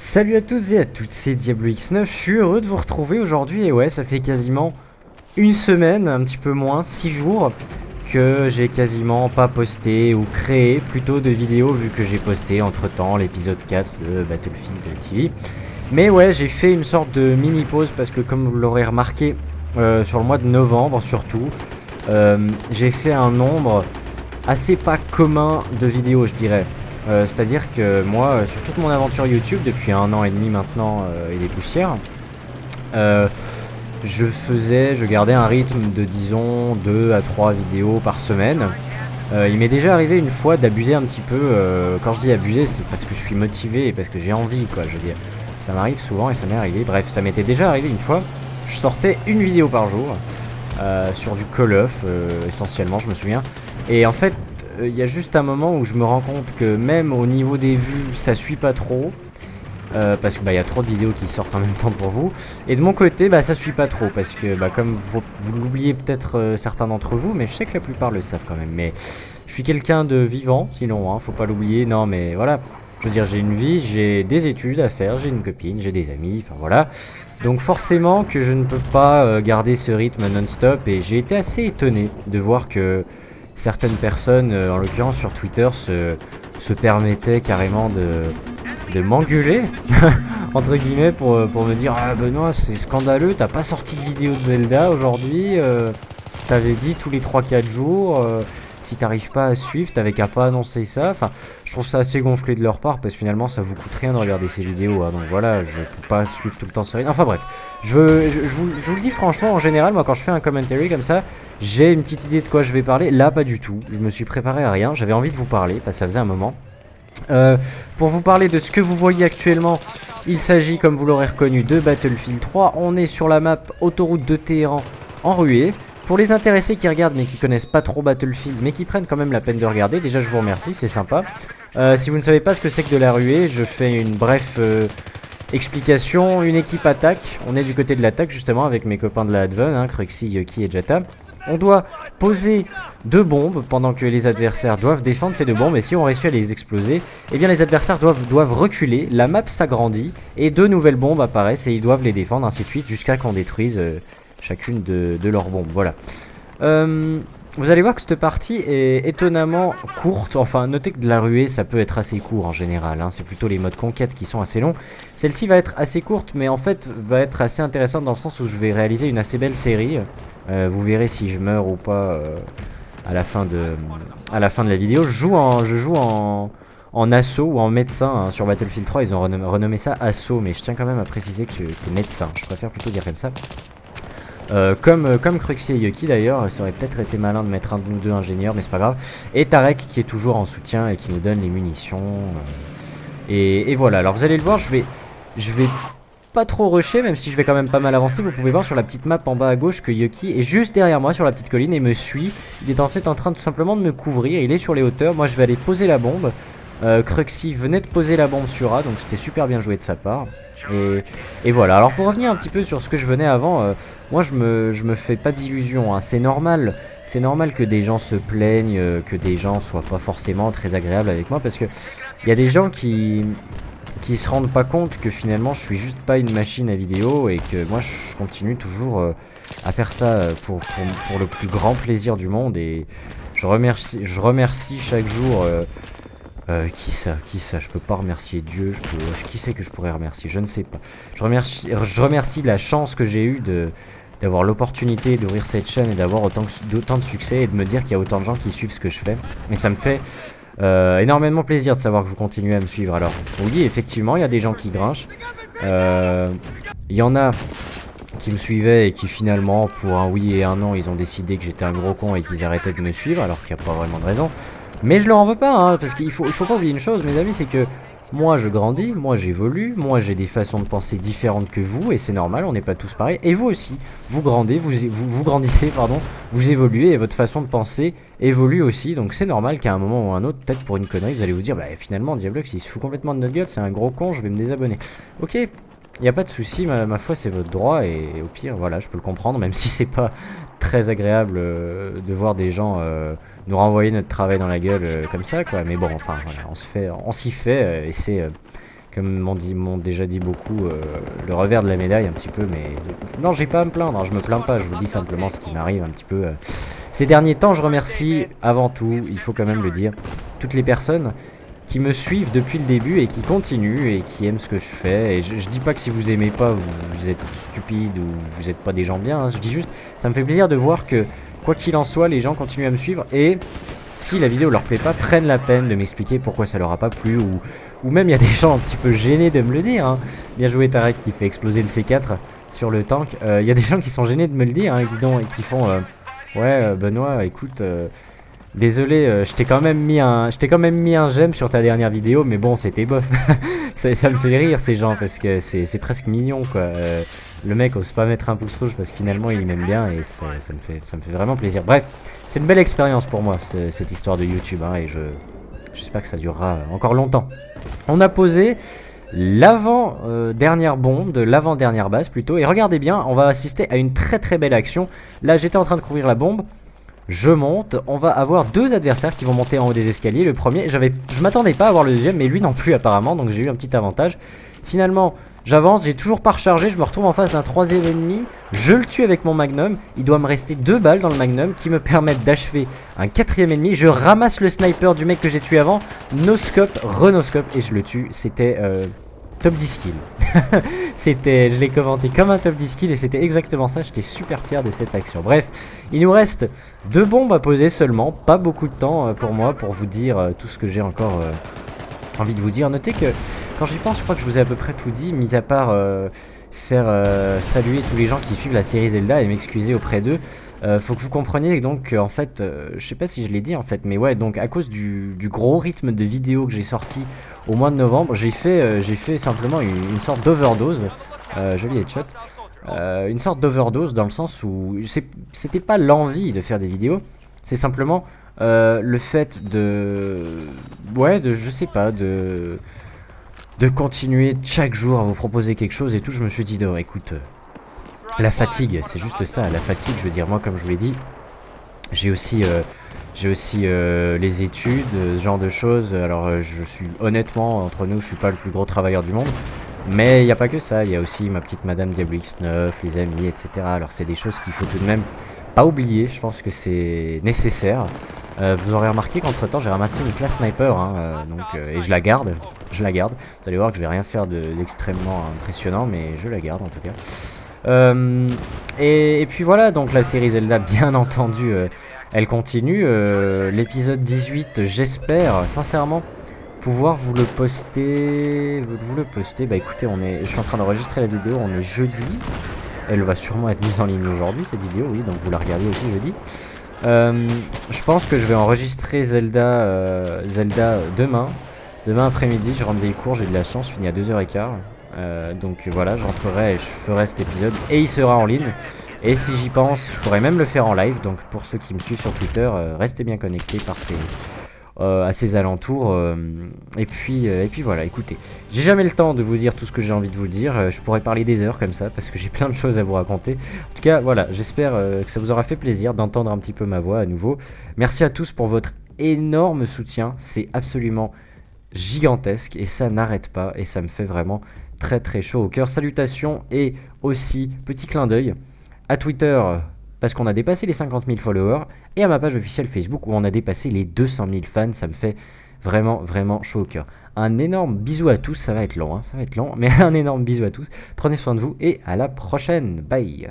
Salut à tous et à toutes, c'est Diablo X9, je suis heureux de vous retrouver aujourd'hui et ouais, ça fait quasiment une semaine, un petit peu moins, 6 jours, que j'ai quasiment pas posté ou créé plutôt de vidéos vu que j'ai posté entre temps l'épisode 4 de Battlefield TV. Mais ouais, j'ai fait une sorte de mini pause parce que comme vous l'aurez remarqué, sur le mois de novembre surtout, j'ai fait un nombre assez pas commun de vidéos je dirais. C'est-à-dire que moi, sur toute mon aventure YouTube, depuis 1 an et demi maintenant et des poussières, je gardais un rythme de disons 2 à 3 vidéos par semaine. Il m'est déjà arrivé une fois d'abuser un petit peu. Quand je dis abuser, c'est parce que je suis motivé et parce que j'ai envie, quoi. Je veux dire, ça m'arrive souvent et ça m'est arrivé. Bref, ça m'était déjà arrivé une fois. Je sortais une vidéo par jour sur du Call of, essentiellement, je me souviens. Et en fait, il y a juste un moment où je me rends compte que même au niveau des vues, ça suit pas trop. Parce que y a trop de vidéos qui sortent en même temps pour vous. Et de mon côté, ça suit pas trop. Parce que comme vous l'oubliez peut-être certains d'entre vous, mais je sais que la plupart le savent quand même. Mais je suis quelqu'un de vivant, sinon, hein, faut pas l'oublier. Non, mais voilà. Je veux dire, j'ai une vie, j'ai des études à faire, j'ai une copine, j'ai des amis, enfin voilà. Donc forcément que je ne peux pas garder ce rythme non-stop. Et j'ai été assez étonné de voir que certaines personnes, en l'occurrence sur Twitter, se permettaient carrément de m'engueuler, entre guillemets, pour me dire « Ah Benoît, c'est scandaleux, t'as pas sorti de vidéo de Zelda aujourd'hui, t'avais dit tous les 3-4 jours, si t'arrives pas à suivre, t'avais qu'à pas annoncer ça. » Enfin, je trouve ça assez gonflé de leur part, parce que finalement, ça vous coûte rien de regarder ces vidéos, hein, donc voilà, je peux pas suivre tout le temps ce rythme. Enfin bref, je vous le dis franchement, en général, moi quand je fais un commentary comme ça, j'ai une petite idée de quoi je vais parler. Là, pas du tout, je me suis préparé à rien, j'avais envie de vous parler, parce que ça faisait un moment. Pour vous parler de ce que vous voyez actuellement, il s'agit, comme vous l'aurez reconnu, de Battlefield 3. On est sur la map autoroute de Téhéran en ruée. Pour les intéressés qui regardent mais qui connaissent pas trop Battlefield, mais qui prennent quand même la peine de regarder, déjà je vous remercie, c'est sympa. Si vous ne savez pas ce que c'est que de la ruée, je fais une bref explication. Une équipe attaque, on est du côté de l'attaque justement avec mes copains de la Adven, hein, Cruxy, Yoki et Jata. On doit poser 2 bombes pendant que les adversaires doivent défendre ces 2 bombes. Et si on réussit à les exploser, eh bien les adversaires doivent reculer. La map s'agrandit et 2 nouvelles bombes apparaissent et ils doivent les défendre, ainsi de suite, jusqu'à qu'on détruise chacune de leurs bombes. Voilà. Vous allez voir que cette partie est étonnamment courte. Enfin, notez que de la ruée, ça peut être assez court en général, hein. C'est plutôt les modes conquête qui sont assez longs. Celle-ci va être assez courte, mais en fait va être assez intéressante dans le sens où je vais réaliser une assez belle série. Vous verrez si je meurs ou pas à la fin de la vidéo. Je joue en assaut ou en médecin, hein. Sur Battlefield 3, ils ont renommé ça assaut, mais je tiens quand même à préciser que c'est médecin. Je préfère plutôt dire comme ça. Comme Cruxy et Yoki d'ailleurs, ça aurait peut-être été malin de mettre un ou deux ingénieurs, mais c'est pas grave. Et Tarek qui est toujours en soutien et qui nous donne les munitions. Et voilà, alors vous allez le voir, je vais pas trop rusher, même si je vais quand même pas mal avancer. Vous pouvez voir sur la petite map en bas à gauche que Yoki est juste derrière moi sur la petite colline et me suit. Il est en fait en train tout simplement de me couvrir, il est sur les hauteurs. Moi je vais aller poser la bombe. Cruxy venait de poser la bombe sur A, donc c'était super bien joué de sa part. Et voilà, alors pour revenir un petit peu sur ce que je venais avant, moi je me fais pas d'illusions, hein. C'est normal que des gens se plaignent, que des gens soient pas forcément très agréables avec moi, parce que il y a des gens qui se rendent pas compte que finalement je suis juste pas une machine à vidéo et que moi je continue toujours à faire ça pour le plus grand plaisir du monde. Et je remercie chaque jour qui ça, je peux pas remercier Dieu, qui c'est que je pourrais remercier, je ne sais pas. Je remercie la chance que j'ai eue d'avoir l'opportunité d'ouvrir cette chaîne et d'avoir autant de succès et de me dire qu'il y a autant de gens qui suivent ce que je fais. Et ça me fait énormément plaisir de savoir que vous continuez à me suivre. Alors oui, effectivement, il y a des gens qui grinchent. Il y en a qui me suivaient et qui finalement, pour un oui et un non, ils ont décidé que j'étais un gros con et qu'ils arrêtaient de me suivre, alors qu'il n'y a pas vraiment de raison. Mais je leur en veux pas, hein, parce qu'il faut pas oublier une chose, mes amis, c'est que moi je grandis, moi j'évolue, moi j'ai des façons de penser différentes que vous, et c'est normal, on n'est pas tous pareils. Et vous aussi, vous grandissez, pardon, vous évoluez, et votre façon de penser évolue aussi, donc c'est normal qu'à un moment ou à un autre, peut-être pour une connerie, vous allez vous dire, bah finalement Diablox il se fout complètement de notre gueule, c'est un gros con, je vais me désabonner. Ok, y a pas de souci, ma foi c'est votre droit, et au pire, voilà, je peux le comprendre, même si c'est pas très agréable de voir des gens nous renvoyer notre travail dans la gueule comme ça, quoi. Mais bon, enfin, voilà, on s'y fait, et c'est comme m'ont déjà dit beaucoup, le revers de la médaille un petit peu, mais non, j'ai pas à me plaindre, hein, je me plains pas, je vous dis simplement ce qui m'arrive un petit peu ces derniers temps. Je remercie avant tout, il faut quand même le dire, toutes les personnes qui me suivent depuis le début et qui continuent et qui aiment ce que je fais. Et je dis pas que si vous aimez pas, vous êtes stupide ou vous êtes pas des gens bien, hein. Je dis juste, ça me fait plaisir de voir que, quoi qu'il en soit, les gens continuent à me suivre et si la vidéo leur plaît pas, prennent la peine de m'expliquer pourquoi ça leur a pas plu ou même il y a des gens un petit peu gênés de me le dire, hein. Bien joué Tarek qui fait exploser le C4 sur le tank. Il y a des gens qui sont gênés de me le dire, hein, qui font ouais Benoît, écoute, désolé, je t'ai quand même mis un j'aime sur ta dernière vidéo, mais bon, c'était bof. ça me fait rire ces gens parce que c'est presque mignon quoi. Le mec ose pas mettre un pouce rouge parce que finalement il m'aime bien et ça me fait vraiment plaisir. Bref, c'est une belle expérience pour moi cette histoire de YouTube, hein, et j'espère que ça durera encore longtemps. On a posé l'avant-dernière bombe de l'avant-dernière base plutôt, et regardez bien, on va assister à une très très belle action. Là j'étais en train de couvrir la bombe. Je monte, on va avoir deux adversaires qui vont monter en haut des escaliers. Le premier, je m'attendais pas à avoir le deuxième, mais lui non plus apparemment, donc j'ai eu un petit avantage. Finalement, j'avance, j'ai toujours pas rechargé, je me retrouve en face d'un troisième ennemi. Je le tue avec mon magnum, il doit me rester 2 balles dans le magnum qui me permettent d'achever un quatrième ennemi. Je ramasse le sniper du mec que j'ai tué avant, no-scope, re-no-scope, et je le tue. C'était top 10 kills. Je l'ai commenté comme un top 10 kills et c'était exactement ça, j'étais super fier de cette action. Bref, il nous reste 2 bombes à poser seulement, pas beaucoup de temps pour moi pour vous dire tout ce que j'ai encore envie de vous dire. Notez que quand j'y pense, je crois que je vous ai à peu près tout dit, mis à part faire saluer tous les gens qui suivent la série Zelda et m'excuser auprès d'eux. Faut que vous compreniez donc en fait, je sais pas si je l'ai dit en fait, mais ouais, donc à cause du gros rythme de vidéos que j'ai sorti au mois de novembre, j'ai fait simplement une sorte d'overdose, joli headshot, une sorte d'overdose dans le sens où c'était pas l'envie de faire des vidéos, c'est simplement le fait je sais pas, de continuer chaque jour à vous proposer quelque chose et tout. Je me suis dit, non, écoute, la fatigue, c'est juste ça, la fatigue, je veux dire, moi comme je vous l'ai dit, j'ai aussi les études, ce genre de choses. Alors je suis honnêtement, entre nous, je suis pas le plus gros travailleur du monde, mais il n'y a pas que ça, il y a aussi ma petite madame Diablo X9, les amis, etc. Alors c'est des choses qu'il faut tout de même pas oublier, je pense que c'est nécessaire. Vous aurez remarqué qu'entre temps j'ai ramassé une classe sniper, hein, et je la garde. Vous allez voir que je vais rien faire d'extrêmement impressionnant, mais je la garde en tout cas. Et puis voilà, donc la série Zelda, bien entendu, elle continue. L'épisode 18, j'espère sincèrement pouvoir vous le poster. Bah écoutez, je suis en train d'enregistrer la vidéo, on est jeudi. Elle va sûrement être mise en ligne aujourd'hui cette vidéo, oui, donc vous la regardez aussi jeudi. Je pense que je vais enregistrer Zelda demain après-midi. Je rentre des cours, j'ai de la chance, je finis à 2h15. Donc voilà, je rentrerai et je ferai cet épisode et il sera en ligne. Et si j'y pense, je pourrais même le faire en live. Donc pour ceux qui me suivent sur Twitter, restez bien connectés à ces alentours. Et puis voilà, écoutez, j'ai jamais le temps de vous dire tout ce que j'ai envie de vous dire. Je pourrais parler des heures comme ça parce que j'ai plein de choses à vous raconter. En tout cas, voilà, j'espère que ça vous aura fait plaisir d'entendre un petit peu ma voix à nouveau. Merci à tous pour votre énorme soutien. C'est absolument gigantesque et ça n'arrête pas et ça me fait vraiment très très chaud au cœur. Salutations et aussi petit clin d'œil à Twitter parce qu'on a dépassé les 50 000 followers et à ma page officielle Facebook où on a dépassé les 200 000 fans. Ça me fait vraiment vraiment chaud au cœur. Un énorme bisou à tous, ça va être long, hein, mais un énorme bisou à tous. Prenez soin de vous et à la prochaine. Bye.